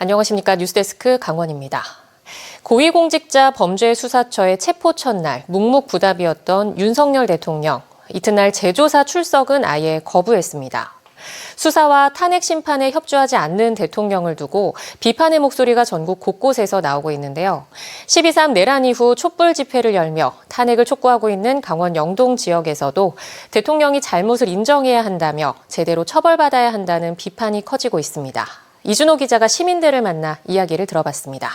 안녕하십니까. 뉴스데스크 강원입니다. 고위공직자 범죄수사처의 체포 첫날 묵묵부답이었던 윤석열 대통령. 이튿날 재조사 출석은 아예 거부했습니다. 수사와 탄핵 심판에 협조하지 않는 대통령을 두고 비판의 목소리가 전국 곳곳에서 나오고 있는데요. 12.3 내란 이후 촛불 집회를 열며 탄핵을 촉구하고 있는 강원 영동 지역에서도 대통령이 잘못을 인정해야 한다며 제대로 처벌받아야 한다는 비판이 커지고 있습니다. 이준호 기자가 시민들을 만나 이야기를 들어봤습니다.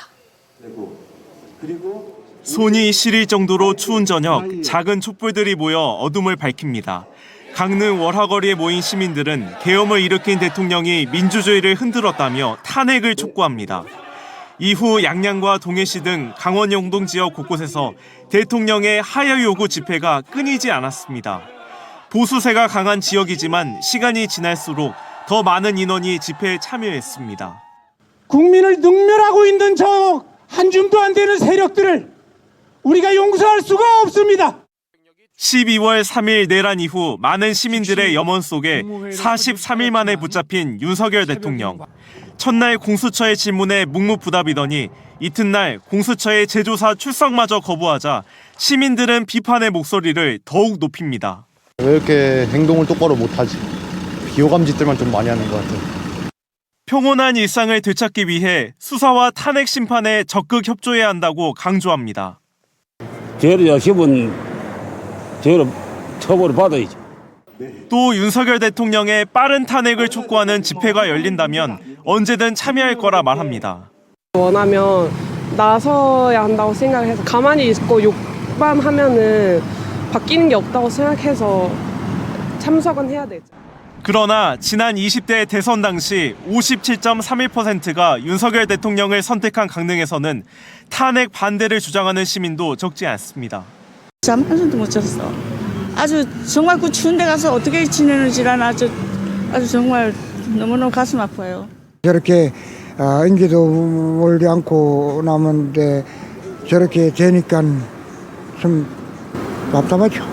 손이 시릴 정도로 추운 저녁, 작은 촛불들이 모여 어둠을 밝힙니다. 강릉 월화거리에 모인 시민들은 계엄을 일으킨 대통령이 민주주의를 흔들었다며 탄핵을 촉구합니다. 이후 양양과 동해시 등 강원 영동 지역 곳곳에서 대통령의 하야 요구 집회가 끊이지 않았습니다. 보수세가 강한 지역이지만 시간이 지날수록 더 많은 인원이 집회에 참여했습니다. 국민을 능멸하고 있는 저 한 줌도 안 되는 세력들을 우리가 용서할 수가 없습니다. 12월 3일 내란 이후 많은 시민들의 염원 속에 43일 만에 붙잡힌 윤석열 대통령. 첫날 공수처의 질문에 묵묵부답이더니 이튿날 공수처의 재조사 출석마저 거부하자 시민들은 비판의 목소리를 더욱 높입니다. 왜 이렇게 행동을 똑바로 못하지? 비호감 짓들만 좀 많이 하는 것 같아요. 평온한 일상을 되찾기 위해 수사와 탄핵 심판에 적극 협조해야 한다고 강조합니다. 죄를 지은 죄를 처벌을 받아야죠. 또 윤석열 대통령의 빠른 탄핵을 촉구하는 집회가 열린다면 언제든 참여할 거라 말합니다. 원하면 나서야 한다고 생각해서 가만히 있고 욕만 하면은 바뀌는 게 없다고 생각해서 참석은 해야 되죠. 그러나 지난 20대 대선 당시 57.31%가 윤석열 대통령을 선택한 강릉에서는 탄핵 반대를 주장하는 시민도 적지 않습니다. 잠 한숨도 못 잤어. 아주 정말 그 추운 데 가서 어떻게 지내는지란 아주 정말 너무너무 가슴 아파요. 저렇게 인기도 몰지 않고 남은데 저렇게 되니까 좀 답답하죠.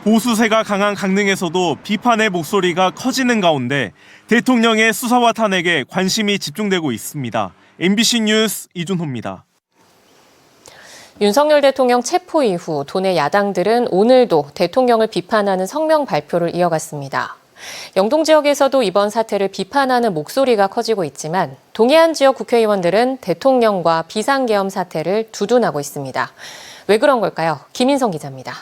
보수세가 강한 강릉에서도 비판의 목소리가 커지는 가운데 대통령의 수사와 탄핵에 관심이 집중되고 있습니다. MBC 뉴스 이준호입니다. 윤석열 대통령 체포 이후 도내 야당들은 오늘도 대통령을 비판하는 성명 발표를 이어갔습니다. 영동 지역에서도 이번 사태를 비판하는 목소리가 커지고 있지만 동해안 지역 국회의원들은 대통령과 비상계엄 사태를 두둔하고 있습니다. 왜 그런 걸까요? 김인성 기자입니다.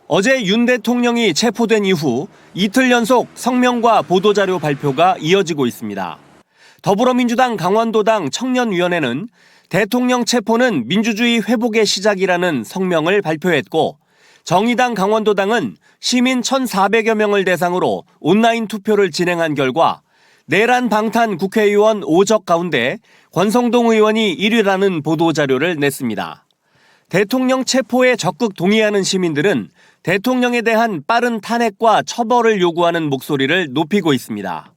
어제 윤 대통령이 체포된 이후 이틀 연속 성명과 보도자료 발표가 이어지고 있습니다. 더불어민주당 강원도당 청년위원회는 대통령 체포는 민주주의 회복의 시작이라는 성명을 발표했고 정의당 강원도당은 시민 1,400여 명을 대상으로 온라인 투표를 진행한 결과 내란 방탄 국회의원 5적 가운데 권성동 의원이 1위라는 보도자료를 냈습니다. 대통령 체포에 적극 동의하는 시민들은 대통령에 대한 빠른 탄핵과 처벌을 요구하는 목소리를 높이고 있습니다.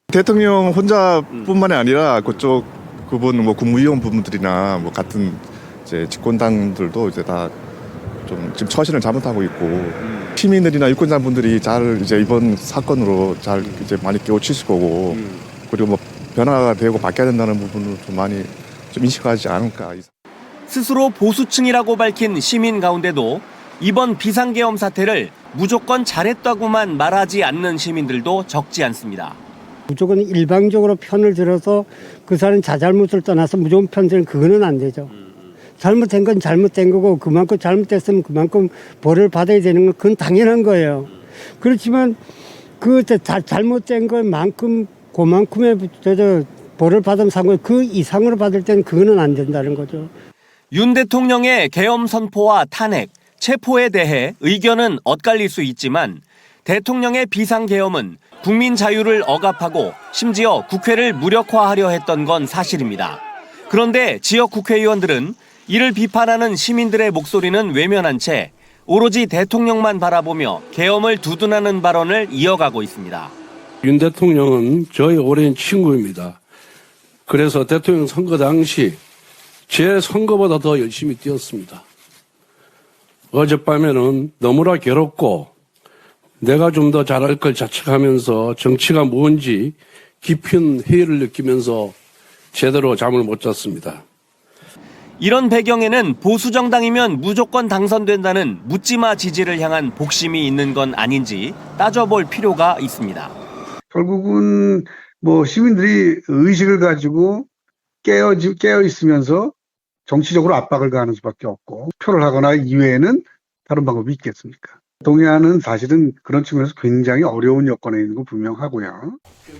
대통령 혼자뿐만이 아니라 그분 국무위원 부분들이나 같은 이제 집권당들도 이제 다 좀 지금 처신을 잘못하고 있고 시민들이나 유권자분들이 잘 이제 이번 사건으로 잘 이제 많이 깨우치실 거고 그리고 변화가 되고 바뀌어야 된다는 부분을 좀 많이 좀 인식하지 않을까. 스스로 보수층이라고 밝힌 시민 가운데도 이번 비상계엄 사태를 무조건 잘했다고만 말하지 않는 시민들도 적지 않습니다. 무조건 일방적으로 편을 들어서 그 사람 자잘못을 떠나서 무조건 편들은 그거는 안 되죠. 잘못된 건 잘못된 거고 그만큼 잘못됐으면 그만큼 벌을 받아야 되는 건 그건 당연한 거예요. 그렇지만 그 잘못된 것만큼 그만큼의 벌을 받으면 상관 그 이상으로 받을 때는 그거는 안 된다는 거죠. 윤 대통령의 계엄 선포와 탄핵, 체포에 대해 의견은 엇갈릴 수 있지만 대통령의 비상계엄은 국민 자유를 억압하고 심지어 국회를 무력화하려 했던 건 사실입니다. 그런데 지역 국회의원들은 이를 비판하는 시민들의 목소리는 외면한 채 오로지 대통령만 바라보며 계엄을 두둔하는 발언을 이어가고 있습니다. 윤 대통령은 저의 오랜 친구입니다. 그래서 대통령 선거 당시 제 선거보다 더 열심히 뛰었습니다. 어젯밤에는 너무나 괴롭고 내가 좀 더 잘할 걸 자책하면서 정치가 뭔지 깊은 회의를 느끼면서 제대로 잠을 못 잤습니다. 이런 배경에는 보수 정당이면 무조건 당선된다는 묻지마 지지를 향한 복심이 있는 건 아닌지 따져볼 필요가 있습니다. 결국은 시민들이 의식을 가지고 깨어 있으면서 정치적으로 압박을 가하는 수밖에 없고, 투표를 하거나 이외에는 다른 방법이 있겠습니까? 동의안은 사실은 그런 측면에서 굉장히 어려운 여건에 있는 건 분명하고요.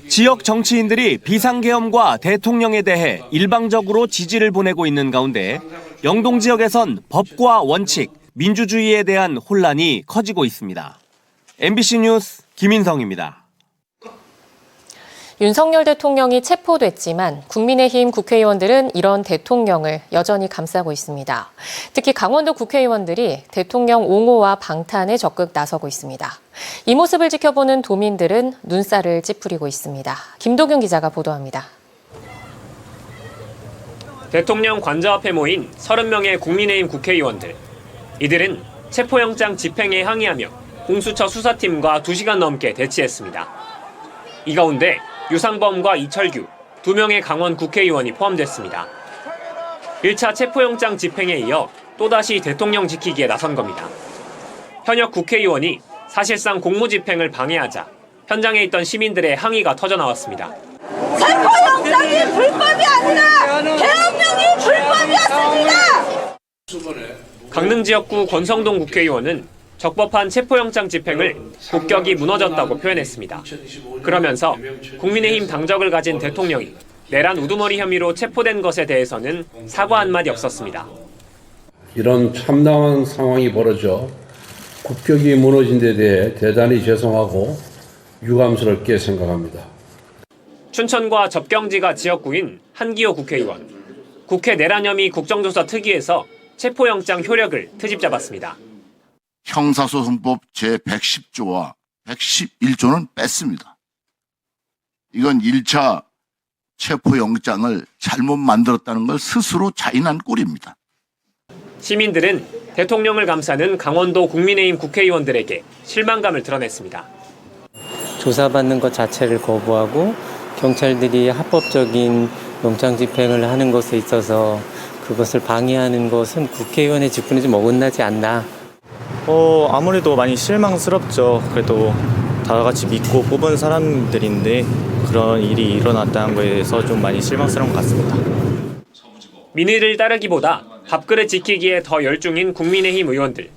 지역 정치인들이 비상계엄과 대통령에 대해 일방적으로 지지를 보내고 있는 가운데 영동 지역에선 법과 원칙, 민주주의에 대한 혼란이 커지고 있습니다. MBC 뉴스 김인성입니다. 윤석열 대통령이 체포됐지만 국민의힘 국회의원들은 이런 대통령을 여전히 감싸고 있습니다. 특히 강원도 국회의원들이 대통령 옹호와 방탄에 적극 나서고 있습니다. 이 모습을 지켜보는 도민들은 눈살을 찌푸리고 있습니다. 김도균 기자가 보도합니다. 대통령 관저 앞에 모인 30명의 국민의힘 국회의원들. 이들은 체포영장 집행에 항의하며 공수처 수사팀과 2시간 넘게 대치했습니다. 이 가운데 유상범과 이철규, 2명의 강원 국회의원이 포함됐습니다. 1차 체포영장 집행에 이어 또다시 대통령 지키기에 나선 겁니다. 현역 국회의원이 사실상 공무집행을 방해하자 현장에 있던 시민들의 항의가 터져나왔습니다. 체포영장이 불법이 아니라 계엄령이 불법이었습니다. 강릉 지역구 권성동 국회의원은 적법한 체포영장 집행을 국격이 무너졌다고 표현했습니다. 그러면서 국민의힘 당적을 가진 대통령이 내란 우두머리 혐의로 체포된 것에 대해서는 사과 한마디 없었습니다. 이런 참담한 상황이 벌어져 국격이 무너진 데 대해 대단히 죄송하고 유감스럽게 생각합니다. 춘천과 접경지가 지역구인 한기호 국회의원. 국회 내란 혐의 국정조사 특위에서 체포영장 효력을 트집잡았습니다. 형사소송법 제110조와 111조는 뺐습니다. 이건 1차 체포영장을 잘못 만들었다는 걸 스스로 자인한 꼴입니다. 시민들은 대통령을 감싸는 강원도 국민의힘 국회의원들에게 실망감을 드러냈습니다. 조사받는 것 자체를 거부하고 경찰들이 합법적인 영장 집행을 하는 것에 있어서 그것을 방해하는 것은 국회의원의 직분이 좀 어긋나지 않나. 아무래도 많이 실망스럽죠. 그래도 다 같이 믿고 뽑은 사람들인데 그런 일이 일어났다는 거에 대해서 좀 많이 실망스러운 것 같습니다. 민의를 따르기보다 밥그릇 지키기에 더 열중인 국민의힘 의원들.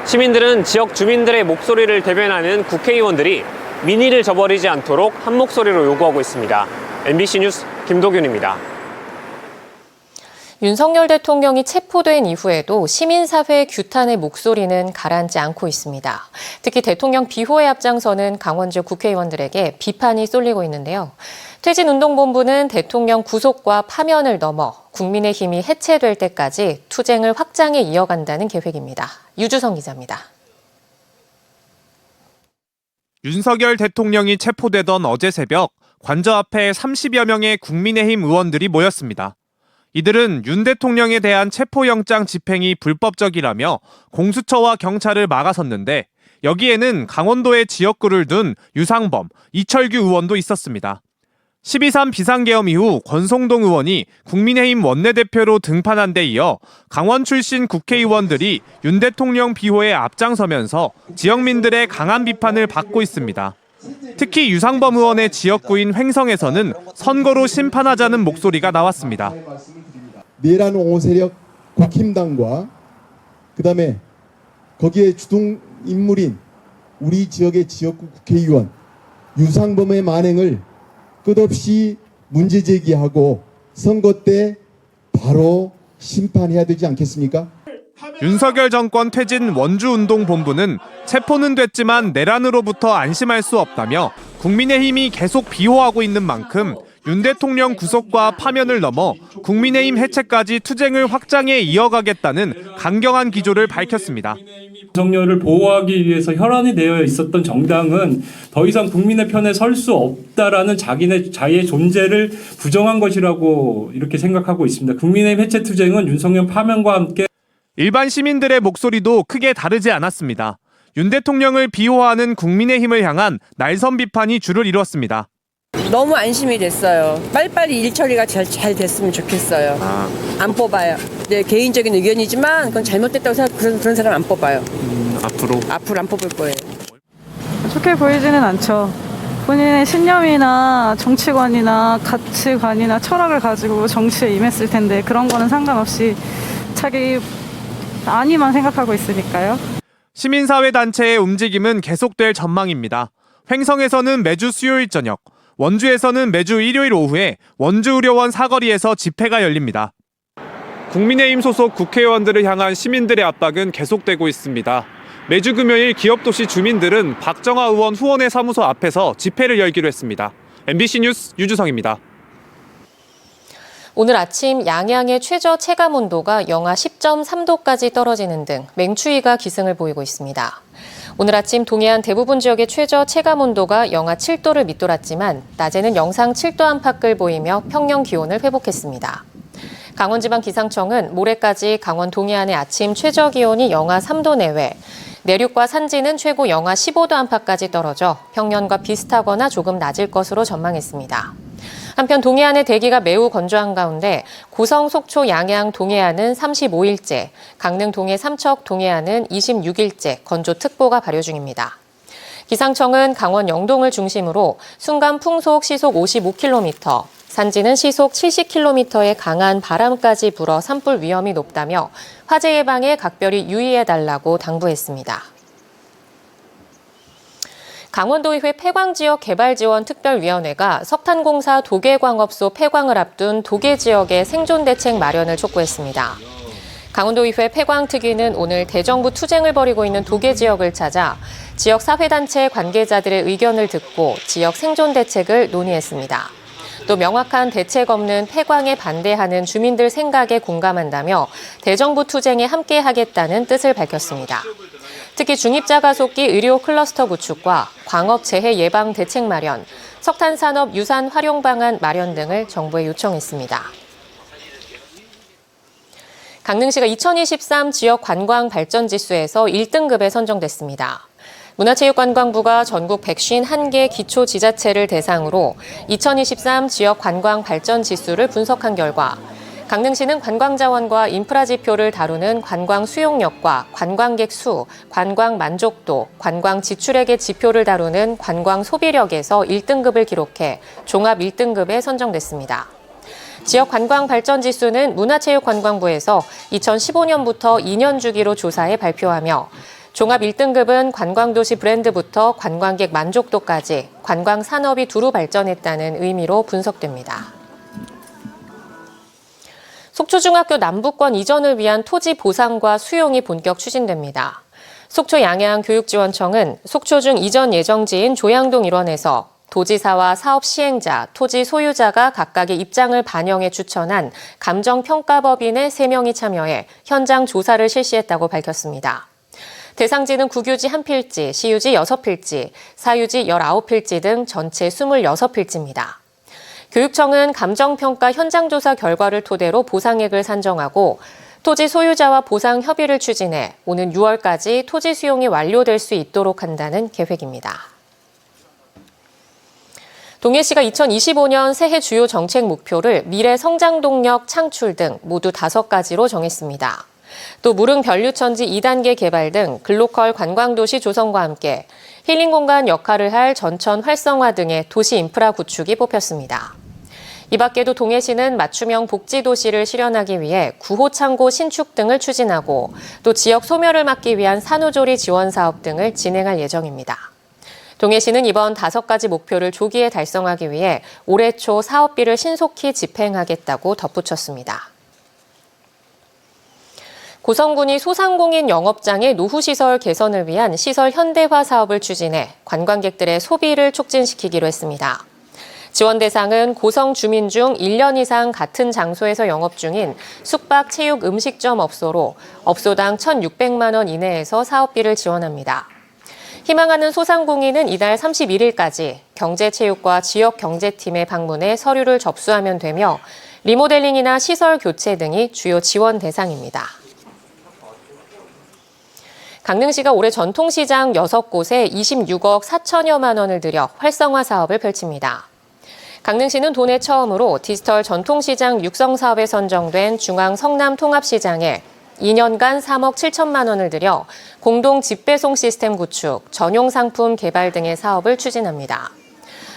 시민들은 지역 주민들의 목소리를 대변하는 국회의원들이 민의를 저버리지 않도록 한 목소리로 요구하고 있습니다. MBC 뉴스 김도균입니다. 윤석열 대통령이 체포된 이후에도 시민사회 규탄의 목소리는 가라앉지 않고 있습니다. 특히 대통령 비호에 앞장서는 강원 지역 국회의원들에게 비판이 쏠리고 있는데요. 퇴진운동본부는 대통령 구속과 파면을 넘어 국민의힘이 해체될 때까지 투쟁을 확장해 이어간다는 계획입니다. 유주성 기자입니다. 윤석열 대통령이 체포되던 어제 새벽 관저 앞에 30여 명의 국민의힘 의원들이 모였습니다. 이들은 윤 대통령에 대한 체포영장 집행이 불법적이라며 공수처와 경찰을 막아섰는데 여기에는 강원도의 지역구를 둔 유상범, 이철규 의원도 있었습니다. 12.3 비상계엄 이후 권성동 의원이 국민의힘 원내대표로 등판한 데 이어 강원 출신 국회의원들이 윤 대통령 비호에 앞장서면서 지역민들의 강한 비판을 받고 있습니다. 특히 유상범 의원의 지역구인 횡성에서는 선거로 심판하자는 목소리가 나왔습니다. 내란 옹호 세력 국힘당과 그다음에 거기에 주동 인물인 우리 지역의 지역구 국회의원 유상범의 만행을 끝없이 문제 제기하고 선거 때 바로 심판해야 되지 않겠습니까? 윤석열 정권 퇴진 원주운동본부는 체포는 됐지만 내란으로부터 안심할 수 없다며 국민의힘이 계속 비호하고 있는 만큼 윤 대통령 구속과 파면을 넘어 국민의힘 해체까지 투쟁을 확장해 이어가겠다는 강경한 기조를 밝혔습니다. 윤석열을 보호하기 위해서 혈안이 되어 있었던 정당은 더 이상 국민의 편에 설 수 없다라는 자기의 존재를 부정한 것이라고 이렇게 생각하고 있습니다. 국민의힘 해체 투쟁은 윤석열 파면과 함께 일반 시민들의 목소리도 크게 다르지 않았습니다. 윤 대통령을 비호하는 국민의힘을 향한 날선 비판이 줄을 이뤘습니다. 너무 안심이 됐어요. 빨리빨리 일 처리가 잘 됐으면 좋겠어요. 안 뽑아요. 네, 개인적인 의견이지만 그건 잘못됐다고 생각, 그런 사람 안 뽑아요. 앞으로 안 뽑을 거예요. 좋게 보이지는 않죠. 본인의 신념이나 정치관이나 가치관이나 철학을 가지고 정치에 임했을 텐데 그런 거는 상관없이 자기 안위만 생각하고 있으니까요. 시민사회단체의 움직임은 계속될 전망입니다. 횡성에서는 매주 수요일 저녁, 원주에서는 매주 일요일 오후에 원주의료원 사거리에서 집회가 열립니다. 국민의힘 소속 국회의원들을 향한 시민들의 압박은 계속되고 있습니다. 매주 금요일 기업도시 주민들은 박정아 의원 후원회 사무소 앞에서 집회를 열기로 했습니다. MBC 뉴스 유주성입니다. 오늘 아침 양양의 최저 체감 온도가 영하 10.3도까지 떨어지는 등 맹추위가 기승을 보이고 있습니다. 오늘 아침 동해안 대부분 지역의 최저 체감 온도가 영하 7도를 밑돌았지만 낮에는 영상 7도 안팎을 보이며 평년 기온을 회복했습니다. 강원지방기상청은 모레까지 강원 동해안의 아침 최저 기온이 영하 3도 내외, 내륙과 산지는 최고 영하 15도 안팎까지 떨어져 평년과 비슷하거나 조금 낮을 것으로 전망했습니다. 한편 동해안의 대기가 매우 건조한 가운데 고성, 속초, 양양, 동해안은 35일째, 강릉, 동해, 삼척, 동해안은 26일째 건조특보가 발효 중입니다. 기상청은 강원 영동을 중심으로 순간 풍속 시속 55km, 산지는 시속 70km의 강한 바람까지 불어 산불 위험이 높다며 화재 예방에 각별히 유의해달라고 당부했습니다. 강원도의회 폐광지역개발지원특별위원회가 석탄공사 도계광업소 폐광을 앞둔 도계지역의 생존대책 마련을 촉구했습니다. 강원도의회 폐광특위는 오늘 대정부 투쟁을 벌이고 있는 도계지역을 찾아 지역 사회단체 관계자들의 의견을 듣고 지역 생존대책을 논의했습니다. 또 명확한 대책 없는 폐광에 반대하는 주민들 생각에 공감한다며 대정부 투쟁에 함께하겠다는 뜻을 밝혔습니다. 특히 중입자가속기 의료 클러스터 구축과 광업 재해 예방 대책 마련, 석탄산업 유산 활용 방안 마련 등을 정부에 요청했습니다. 강릉시가 2023 지역 관광 발전 지수에서 1등급에 선정됐습니다. 문화체육관광부가 전국 151개 기초지자체를 대상으로 2023 지역 관광 발전 지수를 분석한 결과 강릉시는 관광자원과 인프라 지표를 다루는 관광 수용력과 관광객 수, 관광 만족도, 관광 지출액의 지표를 다루는 관광 소비력에서 1등급을 기록해 종합 1등급에 선정됐습니다. 지역 관광 발전 지수는 문화체육관광부에서 2015년부터 2년 주기로 조사해 발표하며 종합 1등급은 관광도시 브랜드부터 관광객 만족도까지 관광 산업이 두루 발전했다는 의미로 분석됩니다. 속초중학교 남북권 이전을 위한 토지 보상과 수용이 본격 추진됩니다. 속초 양양교육지원청은 속초중 이전 예정지인 조양동 일원에서 도지사와 사업 시행자, 토지 소유자가 각각의 입장을 반영해 추천한 감정평가법인의 3명이 참여해 현장 조사를 실시했다고 밝혔습니다. 대상지는 국유지 1필지, 시유지 6필지, 사유지 19필지 등 전체 26필지입니다. 교육청은 감정평가 현장조사 결과를 토대로 보상액을 산정하고 토지 소유자와 보상 협의를 추진해 오는 6월까지 토지 수용이 완료될 수 있도록 한다는 계획입니다. 동해시가 2025년 새해 주요 정책 목표를 미래 성장 동력 창출 등 모두 5가지로 정했습니다. 또 무릉 변류천지 2단계 개발 등 글로컬 관광도시 조성과 함께 힐링 공간 역할을 할 전천 활성화 등의 도시 인프라 구축이 뽑혔습니다. 이 밖에도 동해시는 맞춤형 복지도시를 실현하기 위해 구호창고 신축 등을 추진하고 또 지역 소멸을 막기 위한 산후조리 지원 사업 등을 진행할 예정입니다. 동해시는 이번 5가지 목표를 조기에 달성하기 위해 올해 초 사업비를 신속히 집행하겠다고 덧붙였습니다. 고성군이 소상공인 영업장의 노후시설 개선을 위한 시설 현대화 사업을 추진해 관광객들의 소비를 촉진시키기로 했습니다. 지원 대상은 고성 주민 중 1년 이상 같은 장소에서 영업 중인 숙박, 체육, 음식점 업소로 업소당 1,600만 원 이내에서 사업비를 지원합니다. 희망하는 소상공인은 이달 31일까지 경제체육과 지역경제팀에 방문해 서류를 접수하면 되며 리모델링이나 시설 교체 등이 주요 지원 대상입니다. 강릉시가 올해 전통시장 6곳에 26억 4천여만 원을 들여 활성화 사업을 펼칩니다. 강릉시는 도내 처음으로 디지털 전통시장 육성사업에 선정된 중앙 성남 통합시장에 2년간 3억 7천만 원을 들여 공동 집배송 시스템 구축, 전용 상품 개발 등의 사업을 추진합니다.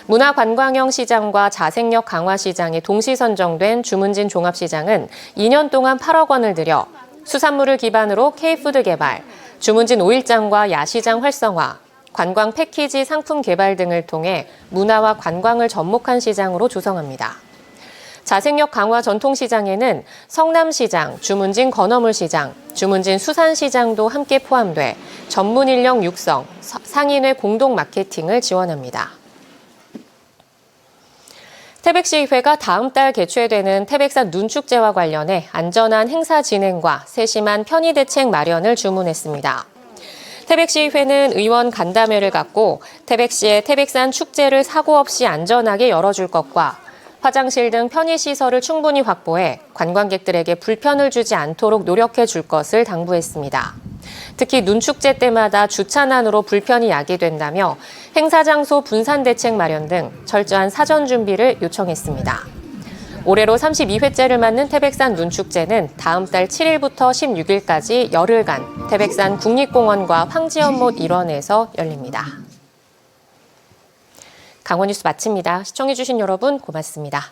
문화관광형 시장과 자생력 강화 시장에 동시 선정된 주문진 종합시장은 2년 동안 8억 원을 들여 수산물을 기반으로 K푸드 개발, 주문진 오일장과 야시장 활성화, 관광 패키지 상품 개발 등을 통해 문화와 관광을 접목한 시장으로 조성합니다. 자생력 강화 전통시장에는 성남시장, 주문진 건어물시장, 주문진 수산시장도 함께 포함돼 전문 인력 육성, 상인회 공동 마케팅을 지원합니다. 태백시의회가 다음 달 개최되는 태백산 눈축제와 관련해 안전한 행사 진행과 세심한 편의 대책 마련을 주문했습니다. 태백시의회는 의원 간담회를 갖고 태백시의 태백산 축제를 사고 없이 안전하게 열어줄 것과 화장실 등 편의시설을 충분히 확보해 관광객들에게 불편을 주지 않도록 노력해 줄 것을 당부했습니다. 특히 눈축제 때마다 주차난으로 불편이 야기된다며 행사 장소 분산 대책 마련 등 철저한 사전 준비를 요청했습니다. 올해로 32회째를 맞는 태백산 눈축제는 다음 달 7일부터 16일까지 열흘간 태백산 국립공원과 황지연못 일원에서 열립니다. 강원뉴스 마칩니다. 시청해주신 여러분 고맙습니다.